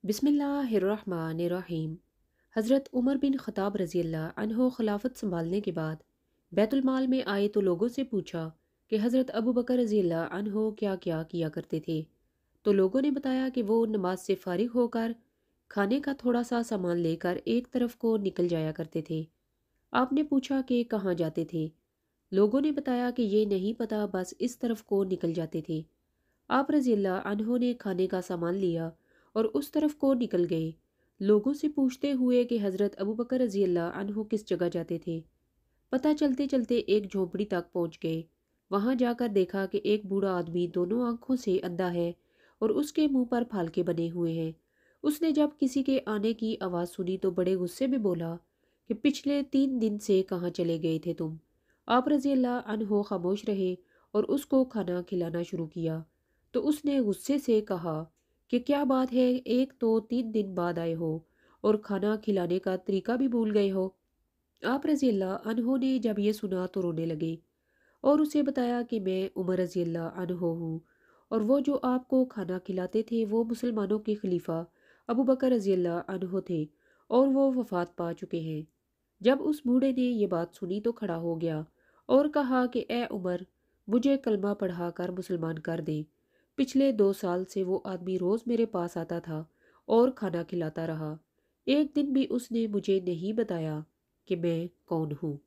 बिस्मिल्लाहिर्रहमानिर्रहीम। हज़रत उमर बिन ख़त्ताब रज़ी अल्लाह अन्हो खिलाफत संभालने के बाद बैतुल माल में आए तो लोगों से पूछा कि हज़रत अबू बकर रज़ी अल्लाह अन्हो क्या क्या किया करते थे। तो लोगों ने बताया कि वो नमाज से फारिग होकर खाने का थोड़ा सा सामान लेकर एक तरफ को निकल जाया करते थे। आपने पूछा कि कहाँ जाते थे। लोगों ने बताया कि ये नहीं पता, बस इस तरफ को निकल जाते थे। आप रज़ी अल्लाह अन्हो ने खाने का सामान लिया और उस तरफ को निकल गए, लोगों से पूछते हुए कि हज़रत अबू बकर रज़ी अल्लाह अन्हो किस जगह जाते थे। पता चलते चलते एक झोंपड़ी तक पहुंच गए। वहां जाकर देखा कि एक बूढ़ा आदमी दोनों आंखों से अंधा है और उसके मुंह पर फालके बने हुए हैं। उसने जब किसी के आने की आवाज़ सुनी तो बड़े गुस्से में बोला कि पिछले 3 दिन से कहाँ चले गए थे तुम। आप रज़ी अल्लाह अन्हो खामोश रहे और उसको खाना खिलाना शुरू किया। तो उसने गुस्से से कहा कि क्या बात है, एक तो 3 दिन बाद आए हो और खाना खिलाने का तरीका भी भूल गए हो। आप रज़ी अल्लाह अन्हो ने जब ये सुना तो रोने लगे और उसे बताया कि मैं उमर रज़ी अल्लाह अन्हो हूँ और वो जो आपको खाना खिलाते थे वो मुसलमानों के खलीफा अबू बकर रज़ी अल्लाह अन्हो थे और वो वफ़ात पा चुके हैं। जब उस बूढ़े ने ये बात सुनी तो खड़ा हो गया और कहा कि ए उमर, मुझे कलमा पढ़ा कर मुसलमान कर दे। पिछले 2 साल से वो आदमी रोज़ मेरे पास आता था और खाना खिलाता रहा। एक दिन भी उसने मुझे नहीं बताया कि मैं कौन हूँ।